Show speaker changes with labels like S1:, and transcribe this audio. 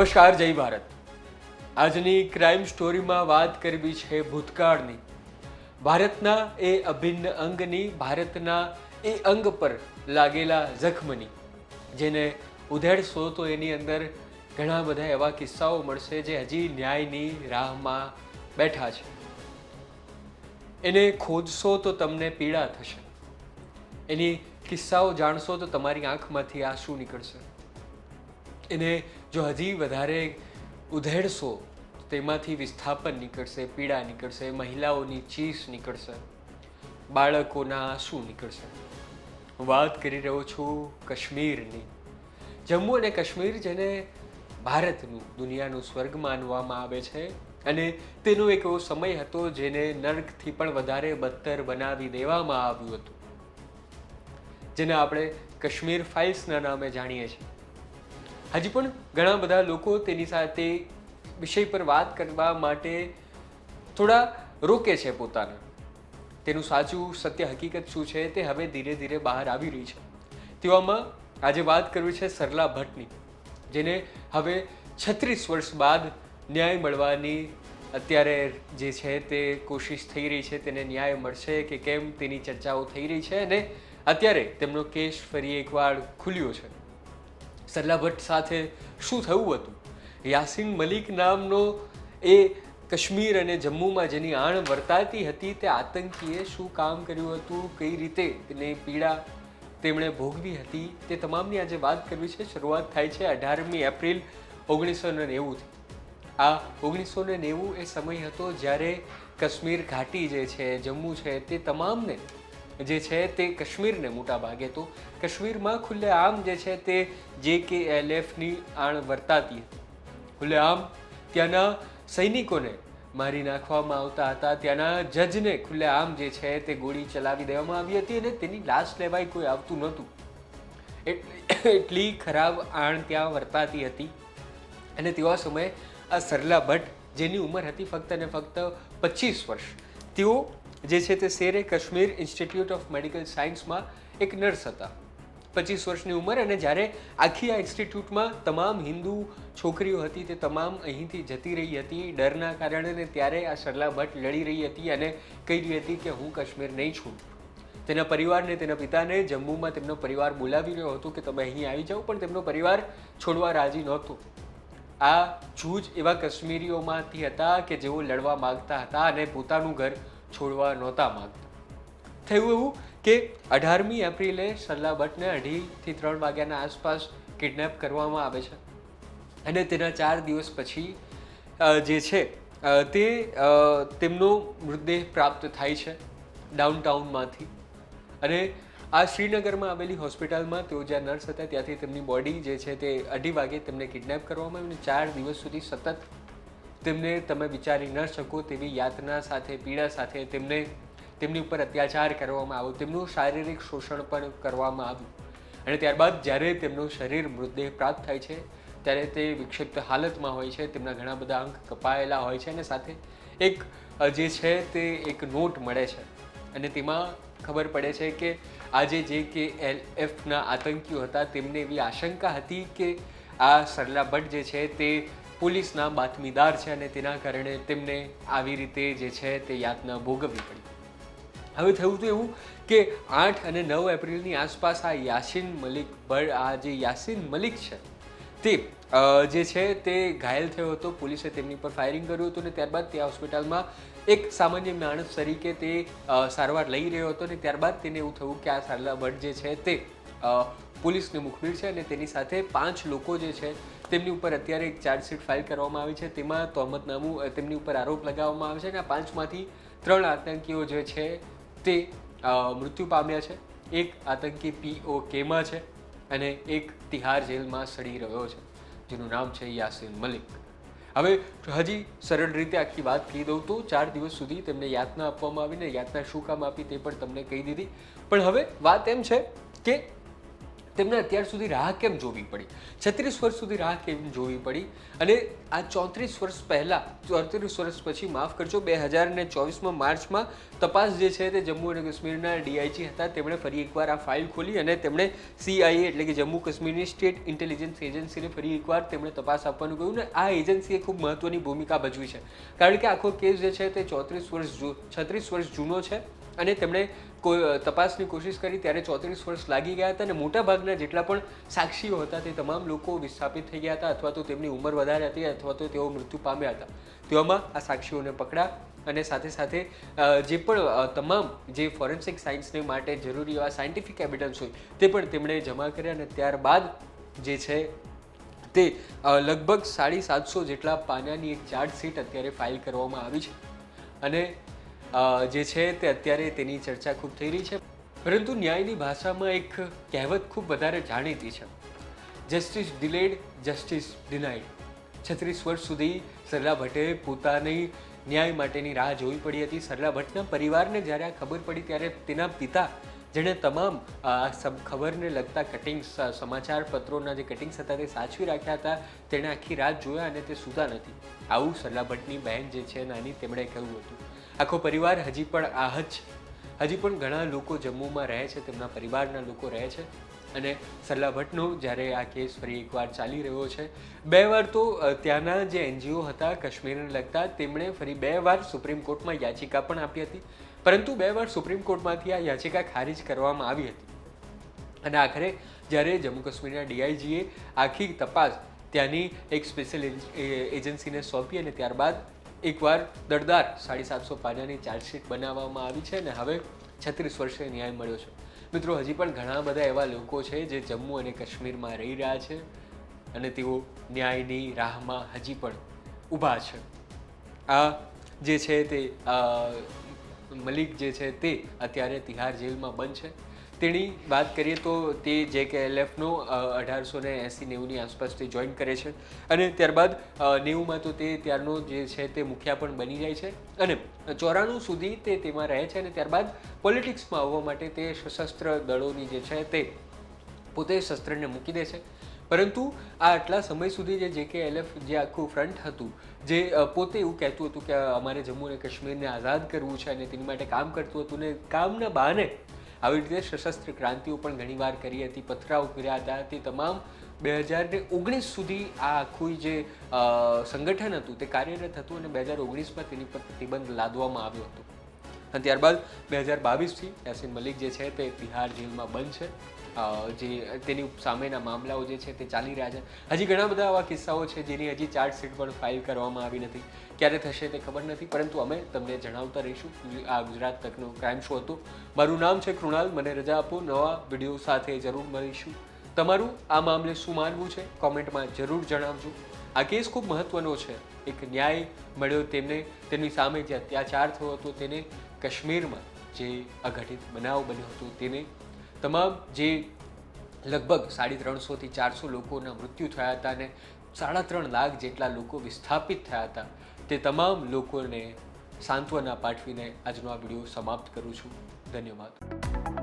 S1: નમસ્કાર, જય ભારત. આજની ક્રાઇમ સ્ટોરીમાં વાત કરવી છે ભૂતકાળની, ભારતના એ અભિન્ન અંગની, ભારતના એ અંગ પર લાગેલા જખમની, જેને ઉધેડશો તો એની અંદર ઘણા બધા એવા કિસ્સાઓ મળશે જે હજી ન્યાયની રાહમાં બેઠા છે. એને ખોજશો તો તમને પીડા થશે, એની કિસ્સાઓ જાણશો તો તમારી આંખમાંથી આંસુ નીકળશે. એને જો હજી વધારે ઉધેડશો તેમાંથી વિસ્થાપન નીકળશે, પીડા નીકળશે, મહિલાઓની ચીસ નીકળશે, બાળકોના આંસુ નીકળશે. હું વાત કરી રહ્યો છું કાશ્મીરની. જમ્મુ અને કાશ્મીર, જેને ભારતનું દુનિયાનું સ્વર્ગ માનવામાં આવે છે, અને તેનો એક એવો સમય હતો જેને નર્કથી પણ વધારે બદતર બનાવી દેવામાં આવ્યું હતું, જેને આપણે કાશ્મીર ફાઇલ્સના નામે જાણીએ છીએ. હજી પણ ઘણા બધા લોકો તેની સાથે વિષય પર વાત કરવા માટે થોડા રોકે છે પોતાને. તેનું સાચું સત્ય હકીકત શું છે તે હવે ધીરે ધીરે બહાર આવી રહી છે. તેવામાં આજે વાત કરવી છે સરલા ભટ્ટની, જેને હવે 36 વર્ષ બાદ ન્યાય મળવાની અત્યારે જે છે તે કોશિશ થઈ રહી છે. તેને ન્યાય મળશે કે કેમ તેની ચર્ચાઓ થઈ રહી છે, અને અત્યારે તેમનો કેસ ફરી એકવાર ખુલ્યો છે. સરલા ભટ્ટ સાથે શું થયું હતું? યાસીન મલિક નામનો એ કાશ્મીર અને જમ્મુમાં જેની આણ વર્તાતી હતી તે આતંકીએ શું કામ કર્યું હતું, કઈ રીતે તેને પીડા તેમણે ભોગવી હતી, તે તમામની આજે વાત કરવી છે. શરૂઆત થાય છે 18મી એપ્રિલ 1990થી. આ 1990 એ સમય હતો જ્યારે કાશ્મીર ઘાટી જે છે, જમ્મુ છે, તે તમામને જે છે તે કાશ્મીરને મોટા ભાગે તો કાશ્મીરમાં ખુલ્લેઆમ જે છે તે JKLFની આણ વર્તાતી હતી. ખુલ્લેઆમ ત્યાંના સૈનિકોને મારી નાખવામાં આવતા હતા, ત્યાંના જજને ખુલ્લેઆમ જે છે તે ગોળી ચલાવી દેવામાં આવી હતી, અને તેની લાશ લેવાય કોઈ આવતું નહોતું. એટલી ખરાબ આણ ત્યાં વર્તાતી હતી. અને તેવા સમયે આ સરલા ભટ્ટ, જેની ઉંમર હતી ફક્ત ને ફક્ત 25 વર્ષ, તેઓ જે છે તે શેરે કાશ્મીર ઇન્સ્ટિટ્યૂટ ઓફ મેડિકલ સાયન્સમાં એક નર્સ હતા, 25 વર્ષની ઉંમર. અને જ્યારે આખી આ ઇન્સ્ટિટ્યૂટમાં તમામ હિન્દુ છોકરીઓ હતી તે તમામ અહીંથી જતી રહી હતી ડરના કારણે, ને ત્યારે આ સરલા ભટ્ટ લડી રહી હતી અને કહી રહી હતી કે હું કાશ્મીર નહીં છું. તેના પરિવારને, તેના પિતાને જમ્મુમાં તેમનો પરિવાર બોલાવી રહ્યો હતો કે તમે અહીં આવી જાઓ, પણ તેમનો પરિવાર છોડવા રાજી નહોતો. આ જૂજ એવા કાશ્મીરીઓમાંથી હતા કે જેઓ લડવા માગતા હતા અને પોતાનું ઘર છોડવા નહોતા માગતા. થયું એવું કે 18મી એપ્રિલે સરલા ભટ્ટને 2:30 થી 3 વાગ્યાના આસપાસ કિડનેપ કરવામાં આવે છે, અને તેના 4 દિવસ પછી જે છે તે તેમનો મૃતદેહ પ્રાપ્ત થાય છે ડાઉનટાઉનમાંથી. અને આ શ્રીનગરમાં આવેલી હોસ્પિટલમાં તેઓ જ્યાં નર્સ હતા ત્યાંથી તેમની બોડી જે છે તે 2:30 વાગે તેમને કિડનેપ કરવામાં આવી, અને 4 દિવસ સુધી સતત તેમને તમે વિચારી ન શકો તેવી યાતના સાથે, પીડા સાથે તેમની ઉપર અત્યાચાર કરવામાં આવ્યો, તેમનું શારીરિક શોષણ પણ કરવામાં આવ્યું. અને ત્યારબાદ જ્યારે તેમનું શરીર મૃતદેહ પ્રાપ્ત થાય છે ત્યારે તે વિક્ષિપ્ત હાલતમાં હોય છે, તેમના ઘણા બધા અંગ કપાયેલા હોય છે, અને સાથે એક જે છે તે એક નોટ મળે છે, અને તેમાં ખબર પડે છે કે આજે JKLFના આતંકીઓ હતા તેમને એવી આશંકા હતી કે આ સરલા ભટ્ટ જે છે તે પોલીસના બાતમીદાર છે, અને તેના કારણે તેમને આવી રીતે જે છે તે યાતના ભોગવવી પડી. હવે થયું તો એવું કે 8 અને 9 એપ્રિલની આસપાસ આ યાસીન મલિક છે તે જે છે તે ઘાયલ થયો હતો. પોલીસે તેમની પર ફાયરિંગ કર્યું હતું, અને ત્યારબાદ તે હોસ્પિટલમાં એક સામાન્ય માણસ તરીકે તે સારવાર લઈ રહ્યો હતો. અને ત્યારબાદ તેને એવું થયું કે આ સરલા ભટ્ટ જે છે તે પોલીસને મુખબીર છે, અને તેની સાથે 5 લોકો જે છે તેમની ઉપર અત્યારે એક ચાર્જશીટ ફાઇલ કરવામાં આવી છે. તેમાં તહોમતનામું તેમની ઉપર આરોપ લગાવવામાં આવે છે, અને આ 5માંથી 3 આતંકીઓ જે છે તે મૃત્યુ પામ્યા છે. એક આતંકી POKમાં છે, અને એક તિહાર જેલમાં સડી રહ્યો છે, જેનું નામ છે યાસીન મલિક. હવે હજી સરળ રીતે આખી વાત કહી દઉં તો 4 દિવસ સુધી તેમને યાતના આપવામાં આવી, ને યાતના શું કામ આપી તે પણ તમને કહી દીધી. પણ હવે વાત એમ છે કે તેમને અત્યાર સુધી રાહ કેમ જોવી પડી, 36 વર્ષ સુધી રાહ કેમ જોવી પડી? અને આ 34 વર્ષ પછી, માફ કરજો, 2024માં માર્ચમાં તપાસ જે છે તે જમ્મુ અને કાશ્મીરના ડીઆઈજી હતા, તેમણે ફરી એકવાર આ ફાઇલ ખોલી અને તેમણે CIA એટલે કે જમ્મુ કાશ્મીરની સ્ટેટ ઇન્ટેલિજન્સ એજન્સીને ફરી એકવાર તેમણે તપાસ આપવાનું કહ્યું. ને આ એજન્સીએ ખૂબ મહત્વની ભૂમિકા ભજવી છે, કારણ કે આખો કેસ જે છે તે 36 વર્ષ જૂનો છે અને તેમણે તપાસની કોશિશ કરી ત્યારે 34 વર્ષ લાગી ગયા હતા અને મોટાભાગના જેટલા પણ સાક્ષીઓ હતા તે તમામ લોકો વિસ્થાપિત થઈ ગયા હતા, અથવા તો તેમની ઉંમર વધારે હતી, અથવા તો તેઓ મૃત્યુ પામ્યા હતા. તેવામાં આ સાક્ષીઓને પકડા અને સાથે સાથે જે પણ તમામ જે ફોરેન્સિક સાયન્સને માટે જરૂરી એવા સાયન્ટિફિક એવિડન્સ હોય તે પણ તેમણે જમા કર્યા અને ત્યારબાદ જે છે તે લગભગ 750 જેટલા પાનાની એક ચાર્જશીટ અત્યારે ફાઇલ કરવામાં આવી છે અને જે છે તે અત્યારે તેની ચર્ચા ખૂબ થઈ રહી છે. પરંતુ ન્યાયની ભાષામાં એક કહેવત ખૂબ વધારે જાણીતી છે, જસ્ટિસ ડિલેડ જસ્ટિસ ડિનાઇડ. 36 વર્ષ સુધી સરલા ભટ્ટે પોતાની ન્યાય માટેની રાહ જોવી પડી હતી. સરલા ભટ્ટના પરિવારને જ્યારે આ ખબર પડી ત્યારે તેના પિતા, જેણે તમામ ખબરને લગતા કટિંગ્સ, સમાચાર પત્રોના જે કટિંગ્સ હતા તે સાચવી રાખ્યા હતા, તેણે આખી રાત જોયા અને તે સૂતા નથી. આવું સરલા ભટ્ટની બહેન જે છે નાની, તેમણે કહ્યું હતું. આખો પરિવાર હજી પણ આહત છે. હજી પણ ઘણા લોકો જમ્મુમાં રહે છે, તેમના પરિવારના લોકો રહે છે અને સરલા ભટ્ટનો જ્યારે આ કેસ ફરી એકવાર ચાલી રહ્યો છે, 2 વાર તો ત્યાંના જે NGO હતા કાશ્મીરને લગતા, તેમણે ફરી 2 વાર સુપ્રીમ કોર્ટમાં યાચિકા પણ આપી હતી, પરંતુ 2 વાર સુપ્રીમ કોર્ટમાંથી આ યાચિકા ખારીજ કરવામાં આવી હતી અને આખરે જ્યારે જમ્મુ કાશ્મીરના DIGએ આખી તપાસ ત્યાંની એક સ્પેશિયલ એજન્સીને સોંપી અને ત્યારબાદ એકવાર દળદાર 750 પાનાની ચાર્જશીટ બનાવવામાં આવી છે અને હવે 36 વર્ષે ન્યાય મળ્યો છે. મિત્રો, હજી પણ ઘણા બધા એવા લોકો છે જે જમ્મુ અને કાશ્મીરમાં રહી રહ્યા છે અને તેઓ ન્યાયની રાહમાં હજી પણ ઊભા છે. આ જે છે તે મલિક જે છે તે અત્યારે તિહાર જેલમાં બંધ છે. તેની વાત કરીએ તો તે JKLFનો 1880-90ની આસપાસ તે જોઈન કરે છે અને ત્યારબાદ 90માં તો તે ત્યારનો જે છે તે મુખિયા પણ બની જાય છે અને 94 સુધી તે તેમાં રહે છે અને ત્યારબાદ પોલિટિક્સમાં આવવા માટે તે સશસ્ત્ર દળોની જે છે તે પોતે શસ્ત્રને મૂકી દે છે. પરંતુ આ આટલા સમય સુધી જે JKLF જે આખું ફ્રન્ટ હતું, જે પોતે એવું કહેતું હતું કે અમારે જમ્મુ અને કાશ્મીરને આઝાદ કરવું છે અને તેની માટે કામ કરતું હતું ને કામના બહાને આવી રીતે સશસ્ત્ર ક્રાંતિઓ પણ ઘણીવાર કરી હતી, પથરાઓ કર્યા હતા. તે તમામ 2019 સુધી આ આખું જે સંગઠન હતું તે કાર્યરત હતું અને 2019માં તેની પર પ્રતિબંધ લાદવામાં આવ્યો હતો અને ત્યારબાદ 2022થી યાસીન મલિક જે છે તે તિહાર જેલમાં બંધ છે. જે તેની સામેના મામલાઓ જે છે તે ચાલી રહ્યા છે. હજી ઘણા બધા આવા કિસ્સાઓ છે જેની હજી ચાર્જશીટ પણ ફાઇલ કરવામાં આવી નથી. ક્યારે થશે તે ખબર નથી, પરંતુ અમે તમને જણાવતા રહીશું. આ ગુજરાત તકનો ક્રાઇમ શો હતો. મારું નામ છે કૃણાલ. મને રજા આપો, નવા વિડીયો સાથે જરૂર મળીશું. તમારું આ મામલે શું માનવું છે કોમેન્ટમાં જરૂર જણાવજો. આ કેસ ખૂબ મહત્વનો છે. એક ન્યાય મળ્યો તેમને, તેમની સામે જે અત્યાચાર થયો હતો તેને, કાશ્મીરમાં જે અઘટિત બનાવ બન્યો હતો તેને, તમામ જે લગભગ 350થી 400 લોકોના મૃત્યુ થયા હતા અને 3.5 લાખ જેટલા લોકો વિસ્થાપિત થયા હતા, તે તમામ લોકોને સાંત્વના પાઠવીને આજનો આ વિડીયો સમાપ્ત કરું છું. ધન્યવાદ.